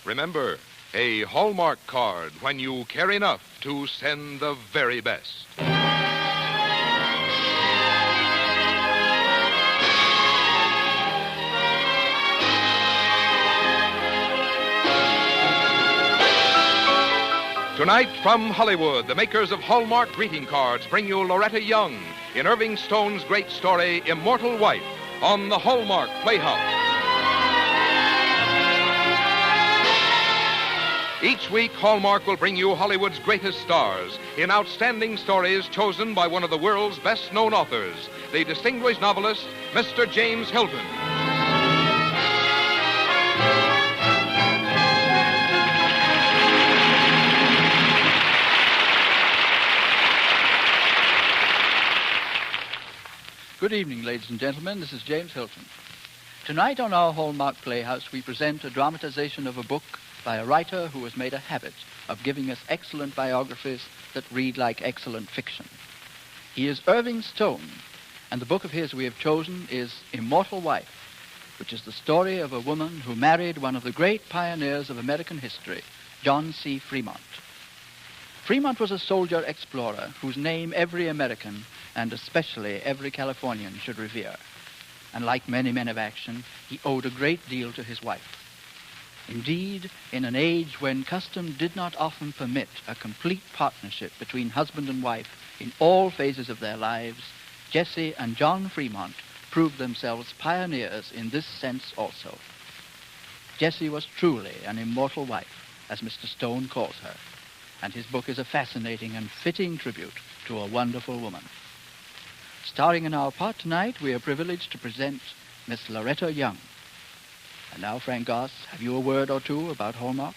Remember, a Hallmark card when you care enough to send the very best. Tonight, from Hollywood, the makers of Hallmark greeting cards bring you Loretta Young in Irving Stone's great story, Immortal Wife, on the Hallmark Playhouse. Each week, Hallmark will bring you Hollywood's greatest stars in outstanding stories chosen by one of the world's best-known authors, the distinguished novelist, Mr. James Hilton. Good evening, ladies and gentlemen. This is James Hilton. Tonight on our Hallmark Playhouse, we present a dramatization of a book by a writer who has made a habit of giving us excellent biographies that read like excellent fiction. He is Irving Stone, and the book of his we have chosen is Immortal Wife, which is the story of a woman who married one of the great pioneers of American history, John C. Fremont. Fremont was a soldier explorer whose name every American, and especially every Californian, should revere. And like many men of action, he owed a great deal to his wife. Indeed, in an age when custom did not often permit a complete partnership between husband and wife in all phases of their lives, Jessie and John Fremont proved themselves pioneers in this sense also. Jessie was truly an immortal wife, as Mr. Stone calls her, and his book is a fascinating and fitting tribute to a wonderful woman. Starring in our part tonight, we are privileged to present Miss Loretta Young. And now, Frank Goss, have you a word or two about Hallmark?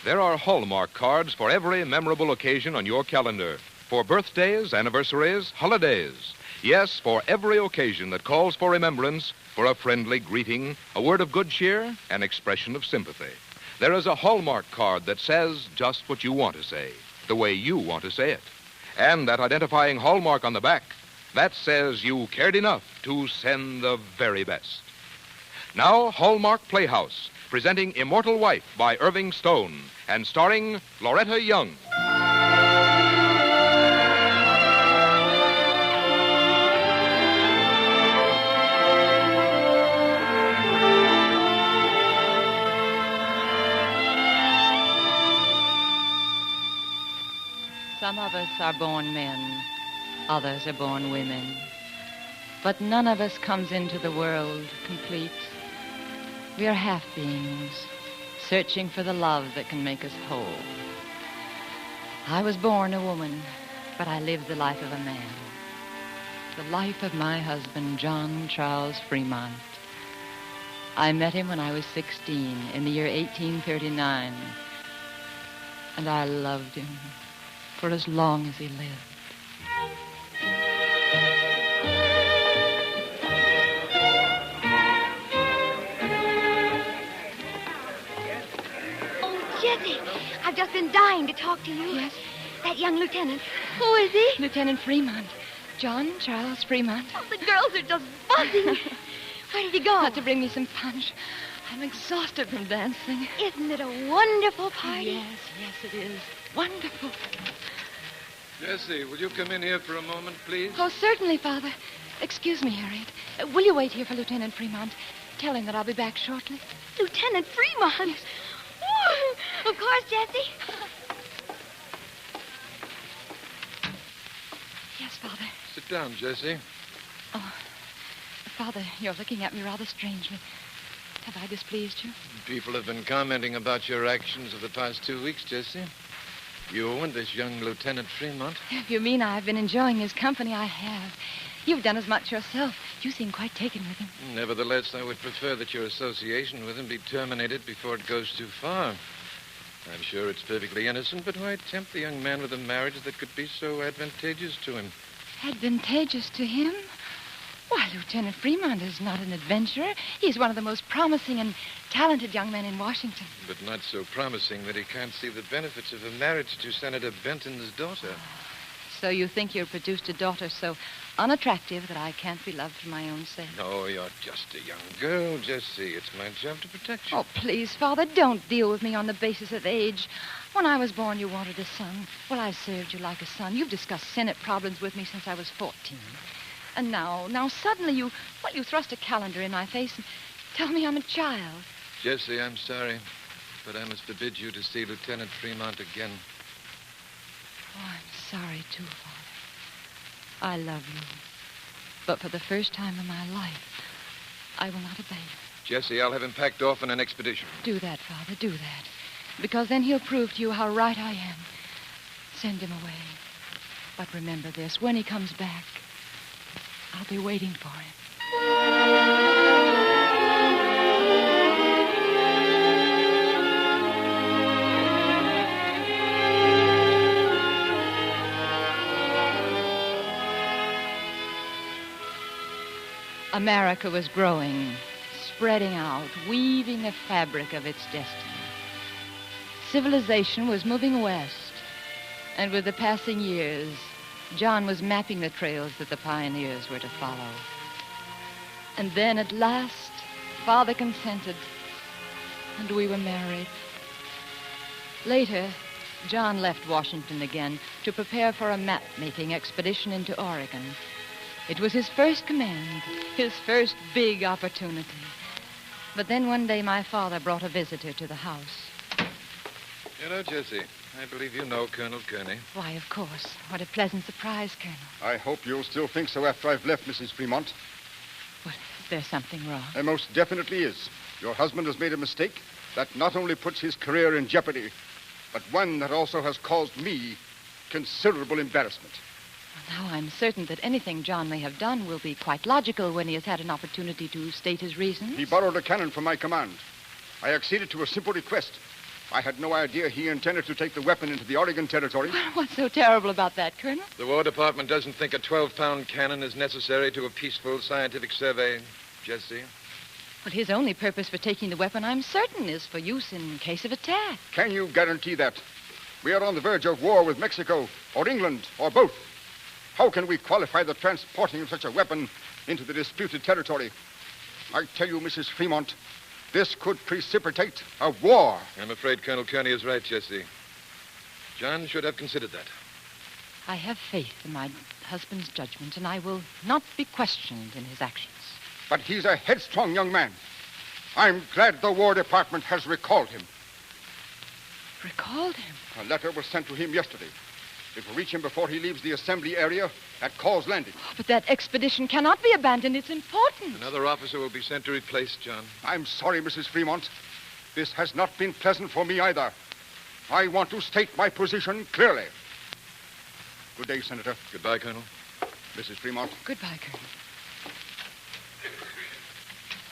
There are Hallmark cards for every memorable occasion on your calendar. For birthdays, anniversaries, holidays. Yes, for every occasion that calls for remembrance, for a friendly greeting, a word of good cheer, an expression of sympathy. There is a Hallmark card that says just what you want to say, the way you want to say it. And that identifying Hallmark on the back, that says you cared enough to send the very best. Now, Hallmark Playhouse, presenting Immortal Wife by Irving Stone, and starring Loretta Young. Some of us are born men, others are born women. But none of us comes into the world complete. We are half beings, searching for the love that can make us whole. I was born a woman, but I lived the life of a man. The life of my husband, John Charles Fremont. I met him when I was 16, in the year 1839. And I loved him for as long as he lived. Jessie, I've just been dying to talk to you. Yes? That young lieutenant. Who is he? Lieutenant Fremont. John Charles Fremont. Oh, the girls are just buzzing. Where did he go? Not to bring me some punch. I'm exhausted from dancing. Isn't it a wonderful party? Yes, it is. Wonderful. Jessie, will you come in here for a moment, please? Oh, certainly, Father. Excuse me, Harriet. Will you wait here for Lieutenant Fremont? Tell him that I'll be back shortly. Lieutenant Fremont? Oh, of course, Jessie. Yes, Father. Sit down, Jessie. Oh, Father, you're looking at me rather strangely. Have I displeased you? People have been commenting about your actions of the past 2 weeks, Jessie. You and this young Lieutenant Fremont. If you mean I've been enjoying his company, I have. You've done as much yourself. You seem quite taken with him. Nevertheless, I would prefer that your association with him be terminated before it goes too far. I'm sure it's perfectly innocent, but why tempt the young man with a marriage that could be so advantageous to him? Advantageous to him? Why, Lieutenant Fremont is not an adventurer. He's one of the most promising and talented young men in Washington. But not so promising that he can't see the benefits of a marriage to Senator Benton's daughter. So you think you've produced a daughter so unattractive that I can't be loved for my own sake? No, you're just a young girl, Jessie. It's my job to protect you. Oh, please, Father, don't deal with me on the basis of age. When I was born, you wanted a son. Well, I've served you like a son. You've discussed Senate problems with me since I was 14. And now suddenly you thrust a calendar in my face and tell me I'm a child. Jessie, I'm sorry, but I must forbid you to see Lieutenant Fremont again. Oh, I'm sorry, too, Father. I love you. But for the first time in my life, I will not obey you. Jessie, I'll have him packed off on an expedition. Do that, Father, do that. Because then he'll prove to you how right I am. Send him away. But remember this, when he comes back, I'll be waiting for him. America was growing, spreading out, weaving the fabric of its destiny. Civilization was moving west, and with the passing years, John was mapping the trails that the pioneers were to follow. And then at last, Father consented, and we were married. Later, John left Washington again to prepare for a map-making expedition into Oregon. It was his first command, his first big opportunity. But then one day my father brought a visitor to the house. You know, Jessie, I believe you know Colonel Kearney. Why, of course. What a pleasant surprise, Colonel. I hope you'll still think so after I've left, Mrs. Fremont. What, is there something wrong? There most definitely is. Your husband has made a mistake that not only puts his career in jeopardy, but one that also has caused me considerable embarrassment. Well, now I'm certain that anything John may have done will be quite logical when he has had an opportunity to state his reasons. He borrowed a cannon from my command. I acceded to a simple request. I had no idea he intended to take the weapon into the Oregon Territory. What's so terrible about that, Colonel? The War Department doesn't think a 12-pound cannon is necessary to a peaceful scientific survey, Jessie. Well, his only purpose for taking the weapon, I'm certain, is for use in case of attack. Can you guarantee that? We are on the verge of war with Mexico, or England, or both. How can we qualify the transporting of such a weapon into the disputed territory? I tell you, Mrs. Fremont, this could precipitate a war. I'm afraid Colonel Kearney is right, Jessie. John should have considered that. I have faith in my husband's judgment, and I will not be questioned in his actions. But he's a headstrong young man. I'm glad the War Department has recalled him. Recalled him? A letter was sent to him yesterday. It will reach him before he leaves the assembly area at Call's Landing. Oh, but that expedition cannot be abandoned. It's important. Another officer will be sent to replace John. I'm sorry, Mrs. Fremont. This has not been pleasant for me either. I want to state my position clearly. Good day, Senator. Goodbye, Colonel. Mrs. Fremont. Goodbye, Colonel.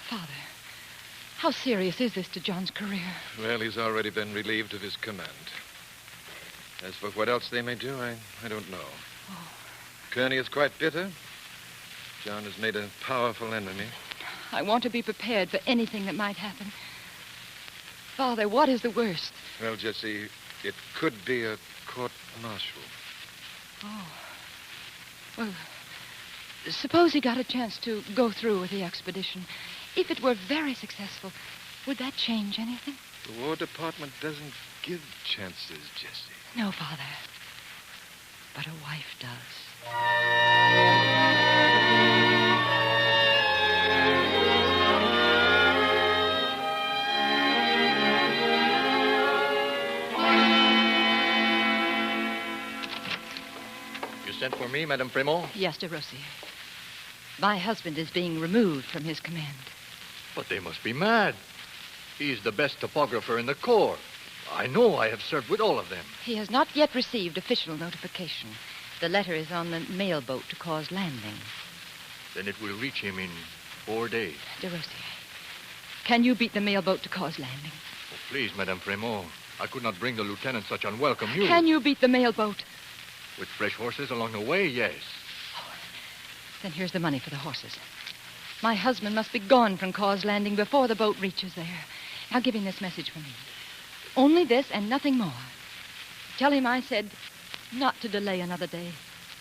Father, how serious is this to John's career? Well, he's already been relieved of his command. As for what else they may do, I don't know. Oh. Kearney is quite bitter. John has made a powerful enemy. I want to be prepared for anything that might happen. Father, what is the worst? Well, Jessie, it could be a court-martial. Oh. Well, suppose he got a chance to go through with the expedition. If it were very successful, would that change anything? The War Department doesn't give chances, Jessie. No, Father. But a wife does. You sent for me, Madame Fremont? Yes, de Rossier. My husband is being removed from his command. But they must be mad. He's the best topographer in the Corps. I know. I have served with all of them. He has not yet received official notification. The letter is on the mail boat to Cause Landing. Then it will reach him in 4 days. De Rossier, can you beat the mail boat to Cause Landing? Oh, please, Madame Fremont. I could not bring the lieutenant such unwelcome news. Can you beat the mail boat? With fresh horses along the way, yes. Then here's the money for the horses. My husband must be gone from Cause Landing before the boat reaches there. Now give him this message from me. Only this and nothing more. Tell him I said not to delay another day.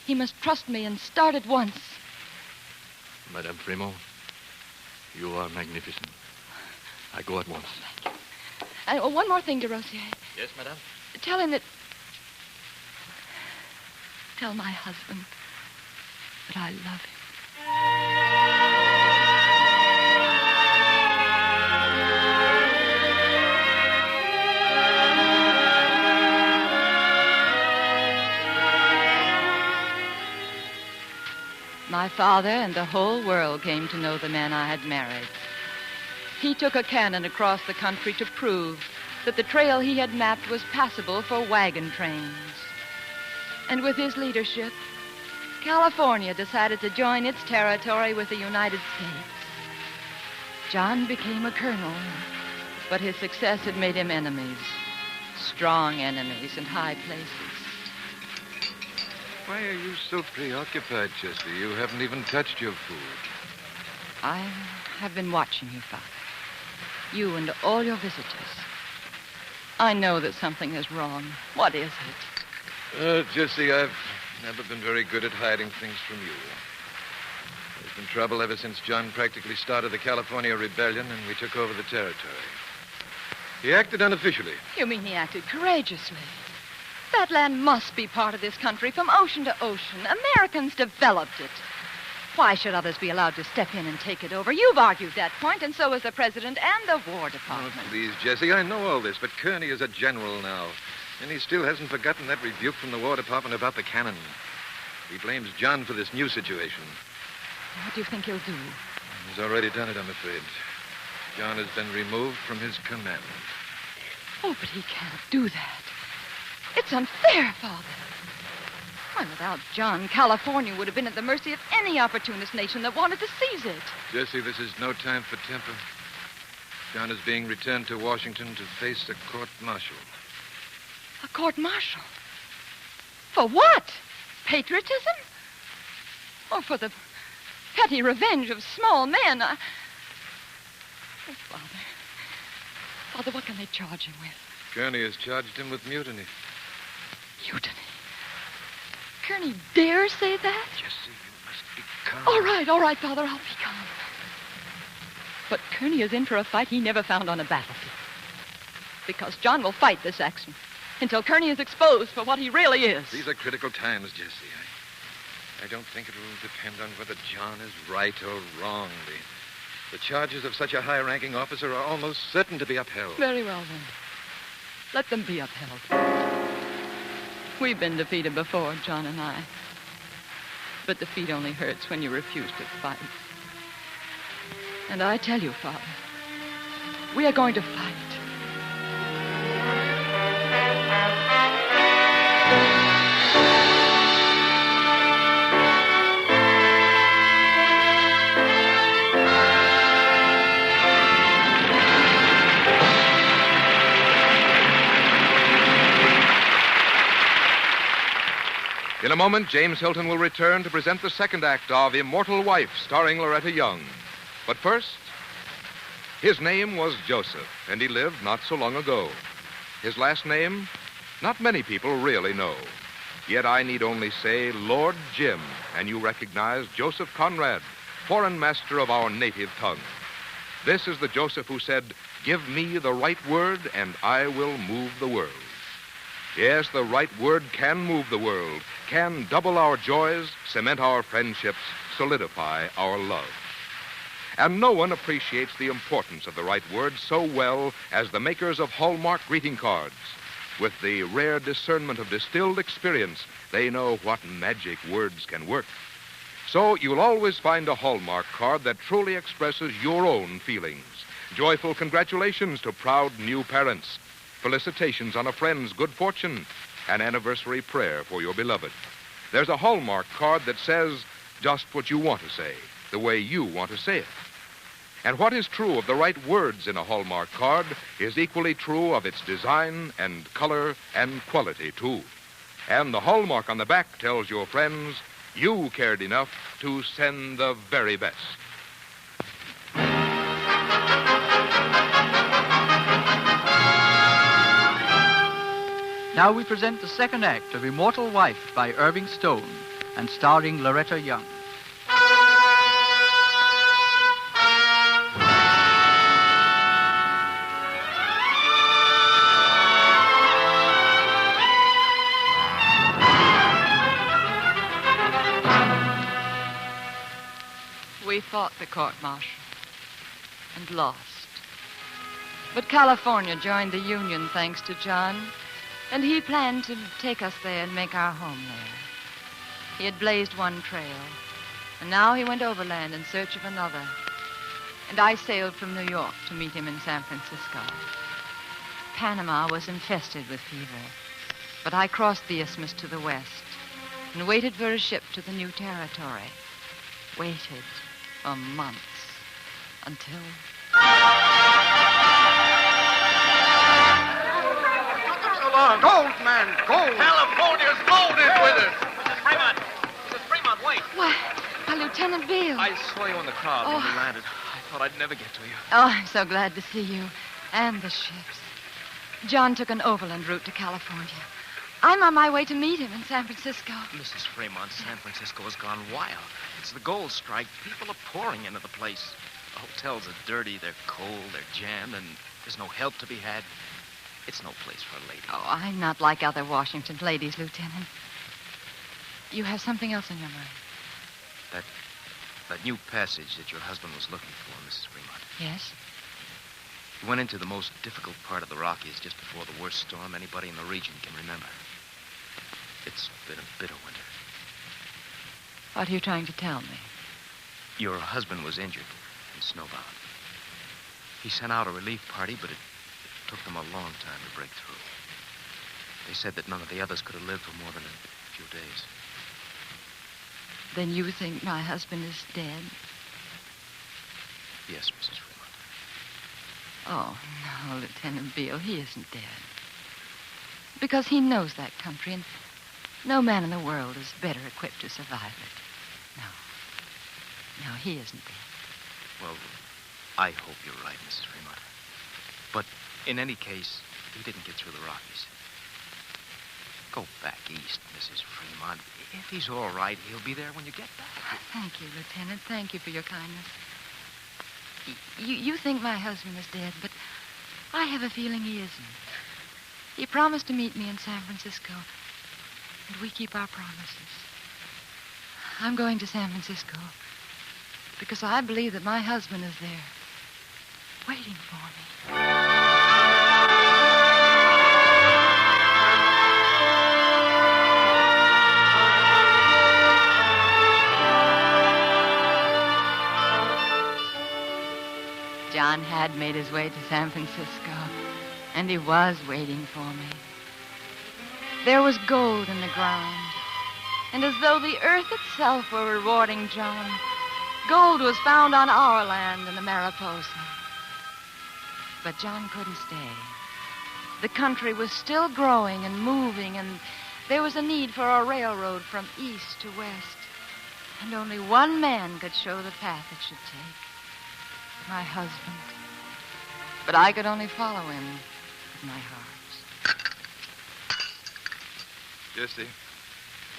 He must trust me and start at once. Madame Fremont, you are magnificent. I go at once. One more thing, DeRosier. Yes, madame? Tell him that... Tell my husband that I love him. My father and the whole world came to know the man I had married. He took a cannon across the country to prove that the trail he had mapped was passable for wagon trains. And with his leadership, California decided to join its territory with the United States. John became a colonel, but his success had made him enemies, strong enemies in high places. Why are you so preoccupied, Jesse? You haven't even touched your food. I have been watching you, Father. You and all your visitors. I know that something is wrong. What is it? Jesse, I've never been very good at hiding things from you. There's been trouble ever since John practically started the California Rebellion and we took over the territory. He acted unofficially. You mean he acted courageously? That land must be part of this country from ocean to ocean. Americans developed it. Why should others be allowed to step in and take it over? You've argued that point, and so has the President and the War Department. Oh, please, Jesse, I know all this, but Kearney is a general now. And he still hasn't forgotten that rebuke from the War Department about the cannon. He blames John for this new situation. What do you think he'll do? He's already done it, I'm afraid. John has been removed from his command. Oh, but he can't do that. It's unfair, Father. Why, without John, California would have been at the mercy of any opportunist nation that wanted to seize it. Jesse, this is no time for temper. John is being returned to Washington to face a court-martial. A court-martial? For what? Patriotism? Or for the petty revenge of small men? Oh, Father. Father, what can they charge him with? Kearney has charged him with mutiny. Mutiny? Kearney dare say that? Jesse, you must be calm. All right, Father, I'll be calm. But Kearney is in for a fight he never found on a battlefield. Because John will fight this action until Kearney is exposed for what he really is. These are critical times, Jesse. I don't think it will depend on whether John is right or wrong. The charges of such a high-ranking officer are almost certain to be upheld. Very well, then. Let them be upheld. We've been defeated before, John and I. But defeat only hurts when you refuse to fight. And I tell you, Father, we are going to fight. In a moment, James Hilton will return to present the second act of Immortal Wife, starring Loretta Young. But first, his name was Joseph, and he lived not so long ago. His last name, not many people really know. Yet I need only say Lord Jim, and you recognize Joseph Conrad, foreign master of our native tongue. This is the Joseph who said, "Give me the right word, and I will move the world." Yes, the right word can move the world, can double our joys, cement our friendships, solidify our love. And no one appreciates the importance of the right word so well as the makers of Hallmark greeting cards. With the rare discernment of distilled experience, they know what magic words can work. So you'll always find a Hallmark card that truly expresses your own feelings. Joyful congratulations to proud new parents. Felicitations on a friend's good fortune. An anniversary prayer for your beloved. There's a Hallmark card that says just what you want to say, the way you want to say it. And what is true of the right words in a Hallmark card is equally true of its design and color and quality, too. And the Hallmark on the back tells your friends you cared enough to send the very best. Now we present the second act of Immortal Wife by Irving Stone, and starring Loretta Young. We fought the court-martial and lost. But California joined the Union thanks to John, and he planned to take us there and make our home there. He had blazed one trail, and now he went overland in search of another. And I sailed from New York to meet him in San Francisco. Panama was infested with fever, but I crossed the isthmus to the west and waited for a ship to the new territory. Waited for months until... Gold, man, gold! California's loaded with it. Mrs. Fremont, wait. Why, Lieutenant Beale. I saw you in the crowd when we landed. I thought I'd never get to you. Oh, I'm so glad to see you. And the ships. John took an overland route to California. I'm on my way to meet him in San Francisco. Mrs. Fremont, San Francisco has gone wild. It's the gold strike. People are pouring into the place. The hotels are dirty, they're cold, they're jammed, and there's no help to be had. It's no place for a lady. Oh, I'm not like other Washington ladies, Lieutenant. You have something else on your mind. That new passage that your husband was looking for, Mrs. Fremont. Yes? He went into the most difficult part of the Rockies just before the worst storm anybody in the region can remember. It's been a bitter winter. What are you trying to tell me? Your husband was injured and snowbound. He sent out a relief party, but it took them a long time to break through. They said that none of the others could have lived for more than a few days. Then you think my husband is dead? Yes, Mrs. Fremont. Oh, no, Lieutenant Beale, he isn't dead. Because he knows that country, and no man in the world is better equipped to survive it. No, he isn't dead. Well, I hope you're right, Mrs. Fremont. But in any case, he didn't get through the Rockies. Go back east, Mrs. Fremont. If he's all right, he'll be there when you get back. Thank you, Lieutenant. Thank you for your kindness. You think my husband is dead, but I have a feeling he isn't. He promised to meet me in San Francisco, and we keep our promises. I'm going to San Francisco because I believe that my husband is there, waiting for me. John had made his way to San Francisco, and he was waiting for me. There was gold in the ground, and as though the earth itself were rewarding John, gold was found on our land in the Mariposa. But John couldn't stay. The country was still growing and moving, and there was a need for a railroad from east to west. And only one man could show the path it should take. My husband. But I could only follow him with my heart. Jesse,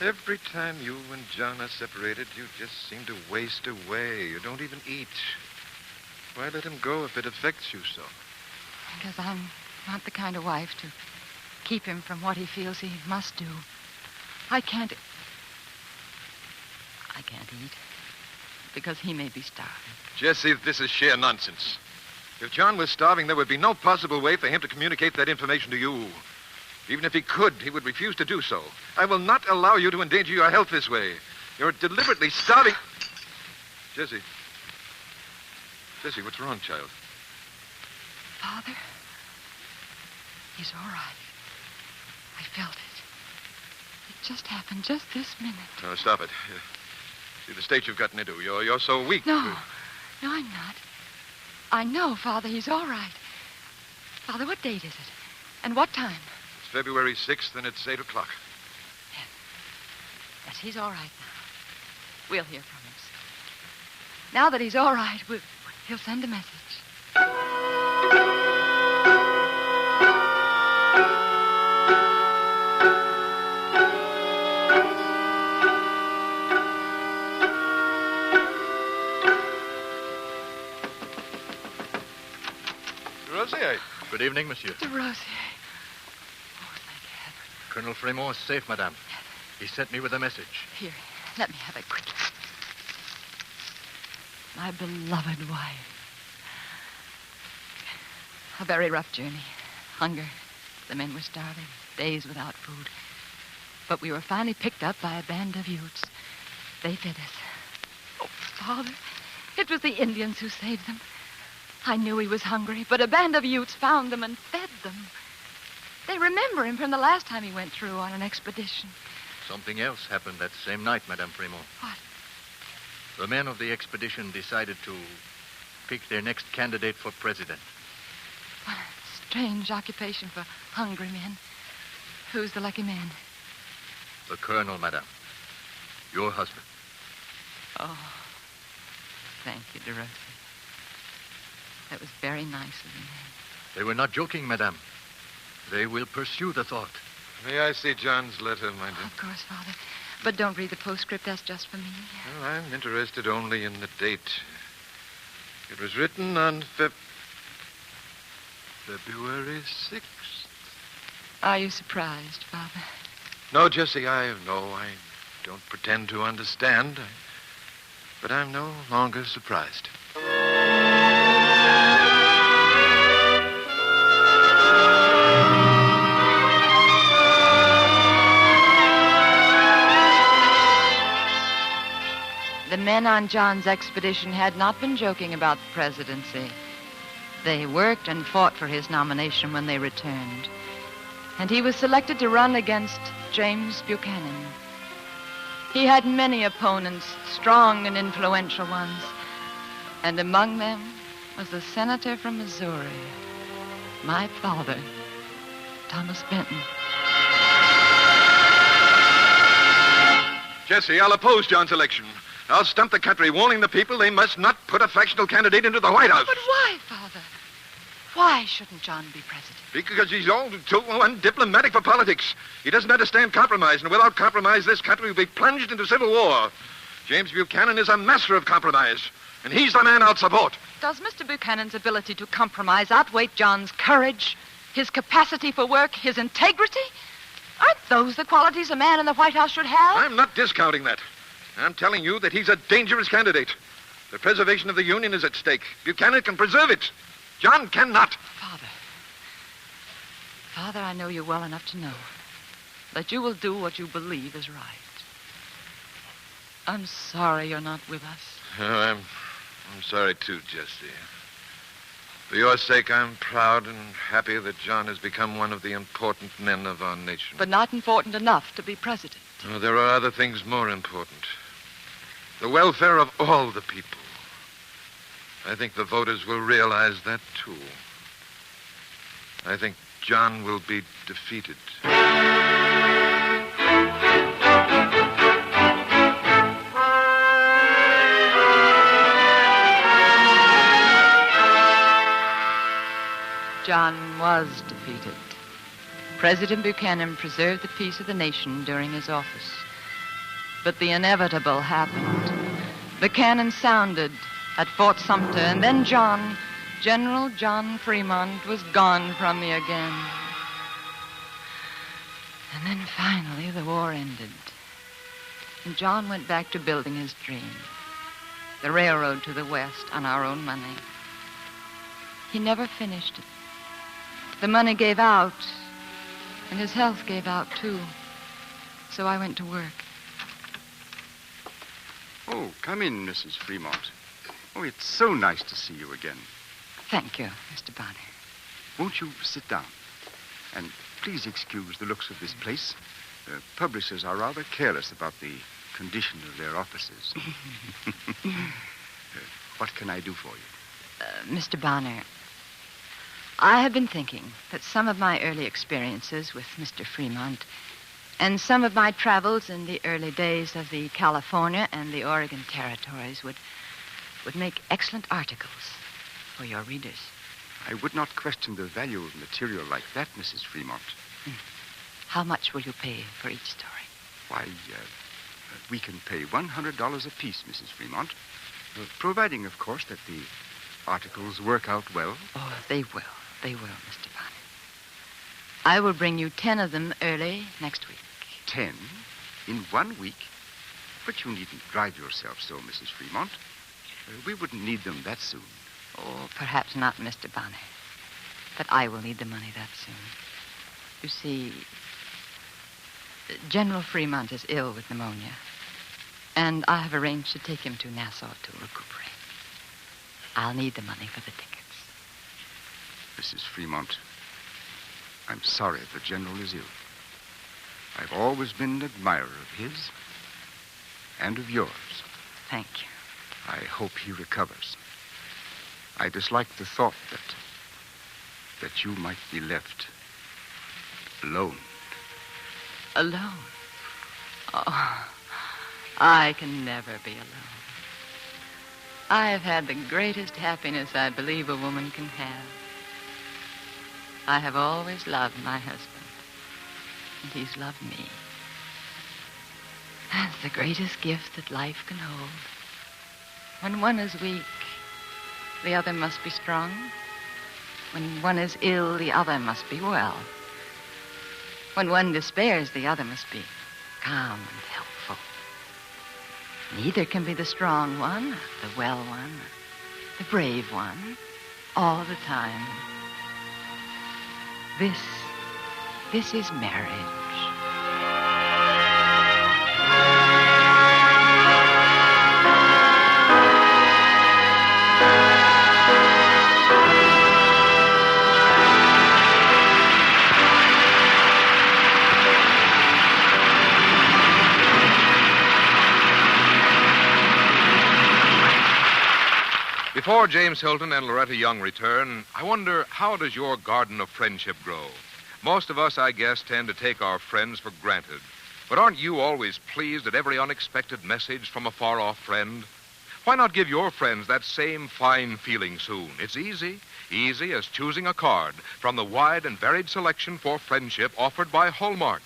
every time you and John are separated, you just seem to waste away. You don't even eat. Why let him go if it affects you so? Because I'm not the kind of wife to keep him from what he feels he must do. I can't eat because he may be starving. Jesse, this is sheer nonsense. If John was starving, there would be no possible way for him to communicate that information to you. Even if he could, he would refuse to do so. I will not allow you to endanger your health this way. You're deliberately starving... Jesse. Jesse, what's wrong, child? Father, he's all right. I felt it. It just happened just this minute. Oh, stop it. See the state you've gotten into. You're so weak. No, I'm not. I know, Father, he's all right. Father, what date is it? And what time? It's February 6th, and it's 8 o'clock. Yes, he's all right now. We'll hear from him soon. Now that he's all right, he'll send a message. Good evening, monsieur. De Rosier. Oh, thank heaven. Colonel Fremont is safe, madame. He sent me with a message. Here, let me have it quickly. My beloved wife. A very rough journey. Hunger. The men were starving. Days without food. But we were finally picked up by a band of Utes. They fed us. Oh, Father, it was the Indians who saved them. I knew he was hungry, but a band of Utes found them and fed them. They remember him from the last time he went through on an expedition. Something else happened that same night, Madame Fremont. What? The men of the expedition decided to pick their next candidate for president. What a strange occupation for hungry men. Who's the lucky man? The colonel, madame. Your husband. Oh, thank you, De Rosier. That was very nice of him. They were not joking, madame. They will pursue the thought. May I see John's letter, my dear? Of course, Father. But don't read the postscript. That's just for me. Well, I'm interested only in the date. It was written on February 6th. Are you surprised, Father? No, Jessie, I don't pretend to understand. But I'm no longer surprised. The men on John's expedition had not been joking about the presidency. They worked and fought for his nomination when they returned. And he was selected to run against James Buchanan. He had many opponents, strong and influential ones. And among them was the senator from Missouri, my father, Thomas Benton. Jesse, I'll oppose John's election. I'll stump the country, warning the people they must not put a factional candidate into the White House. But why, Father? Why shouldn't John be president? Because he's all too undiplomatic for politics. He doesn't understand compromise, and without compromise, this country will be plunged into civil war. James Buchanan is a master of compromise, and he's the man I'll support. Does Mr. Buchanan's ability to compromise outweigh John's courage, his capacity for work, his integrity? Aren't those the qualities a man in the White House should have? I'm not discounting that. I'm telling you that he's a dangerous candidate. The preservation of the Union is at stake. Buchanan can preserve it. John cannot. Father, I know you well enough to know that you will do what you believe is right. I'm sorry you're not with us. Oh, I'm sorry, too, Jesse. For your sake, I'm proud and happy that John has become one of the important men of our nation. But not important enough to be president. Oh, there are other things more important. The welfare of all the people. I think the voters will realize that, too. I think John will be defeated. John was defeated. President Buchanan preserved the peace of the nation during his office. But the inevitable happened. Buchanan sounded at Fort Sumter, and then General John Fremont, was gone from me again. And then finally the war ended. And John went back to building his dream. The railroad to the west on our own money. He never finished it. The money gave out, and his health gave out, too. So I went to work. Oh, come in, Mrs. Fremont. Oh, it's so nice to see you again. Thank you, Mr. Bonner. Won't you sit down? And please excuse the looks of this place. The publishers are rather careless about the condition of their offices. What can I do for you? Mr. Bonner, I have been thinking that some of my early experiences with Mr. Fremont and some of my travels in the early days of the California and the Oregon territories would make excellent articles for your readers. I would not question the value of material like that, Mrs. Fremont. How much will you pay for each story? Why, we can pay $100 apiece, Mrs. Fremont, providing, of course, that the articles work out well. Oh, they will. They will, Mr. Bonnet. I will bring you 10 of them early next week. 10? In 1 week? But you needn't drive yourself so, Mrs. Fremont. We wouldn't need them that soon. Oh, perhaps not, Mr. Bonnet. But I will need the money that soon. You see, General Fremont is ill with pneumonia, and I have arranged to take him to Nassau to recuperate. I'll need the money for the tickets. Mrs. Fremont, I'm sorry the General is ill. I've always been an admirer of his and of yours. Thank you. I hope he recovers. I dislike the thought that you might be left alone. Alone? Oh, I can never be alone. I have had the greatest happiness I believe a woman can have. I have always loved my husband, and he's loved me. That's the greatest gift that life can hold. When one is weak, the other must be strong. When one is ill, the other must be well. When one despairs, the other must be calm and helpful. Neither can be the strong one, the well one, the brave one, all the time. This is marriage. Before James Hilton and Loretta Young return, I wonder, how does your garden of friendship grow? Most of us, I guess, tend to take our friends for granted. But aren't you always pleased at every unexpected message from a far-off friend? Why not give your friends that same fine feeling soon? It's easy as choosing a card from the wide and varied selection for friendship offered by Hallmark.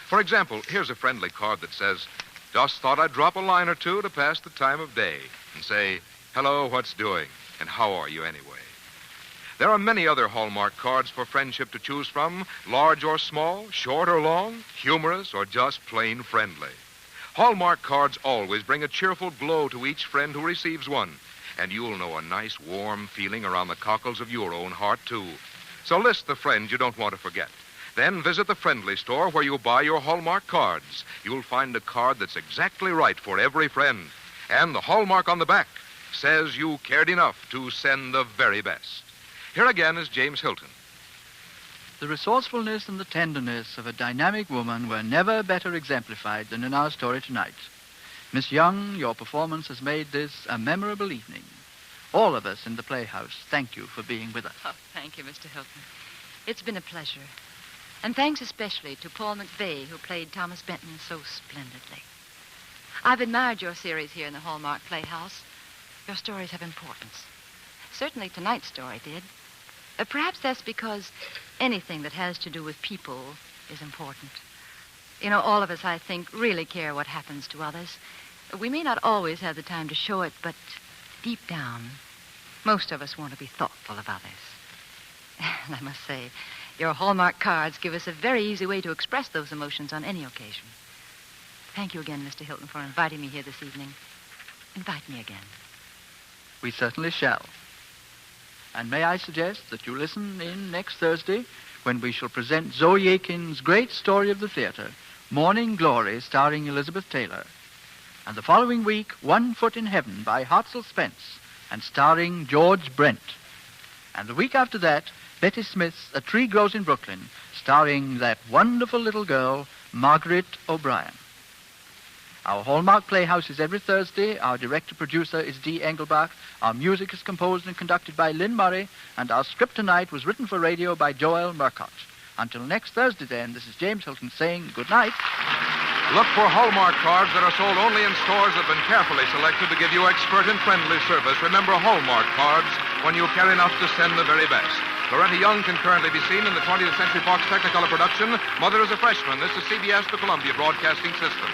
For example, here's a friendly card that says, "Just thought I'd drop a line or two to pass the time of day," and say, "Hello, what's doing? And how are you anyway?" There are many other Hallmark cards for friendship to choose from, large or small, short or long, humorous or just plain friendly. Hallmark cards always bring a cheerful glow to each friend who receives one, and you'll know a nice warm feeling around the cockles of your own heart, too. So list the friends you don't want to forget. Then visit the friendly store where you buy your Hallmark cards. You'll find a card that's exactly right for every friend. And the Hallmark on the back says you cared enough to send the very best. Here again is James Hilton. The resourcefulness and the tenderness of a dynamic woman were never better exemplified than in our story tonight. Miss Young, your performance has made this a memorable evening. All of us in the Playhouse thank you for being with us. Oh, thank you, Mr. Hilton. It's been a pleasure. And thanks especially to Paul McVeigh, who played Thomas Benton so splendidly. I've admired your series here in the Hallmark Playhouse. Your stories have importance. Certainly tonight's story did. Perhaps that's because anything that has to do with people is important. You know, all of us, I think, really care what happens to others. We may not always have the time to show it, but deep down, most of us want to be thoughtful of others. And I must say, your Hallmark cards give us a very easy way to express those emotions on any occasion. Thank you again, Mr. Hilton, for inviting me here this evening. Invite me again. We certainly shall. And may I suggest that you listen in next Thursday when we shall present Zoe Aiken's great story of the theater, Morning Glory, starring Elizabeth Taylor. And the following week, One Foot in Heaven by Hartzell Spence and starring George Brent. And the week after that, Betty Smith's A Tree Grows in Brooklyn, starring that wonderful little girl, Margaret O'Brien. Our Hallmark Playhouse is every Thursday. Our director-producer is Dee Engelbach. Our music is composed and conducted by Lynn Murray. And our script tonight was written for radio by Joel Murcott. Until next Thursday, then, this is James Hilton saying good night. Look for Hallmark cards that are sold only in stores that have been carefully selected to give you expert and friendly service. Remember Hallmark cards when you care enough to send the very best. Loretta Young can currently be seen in the 20th Century Fox Technicolor production, Mother is a Freshman. This is CBS, the Columbia Broadcasting System.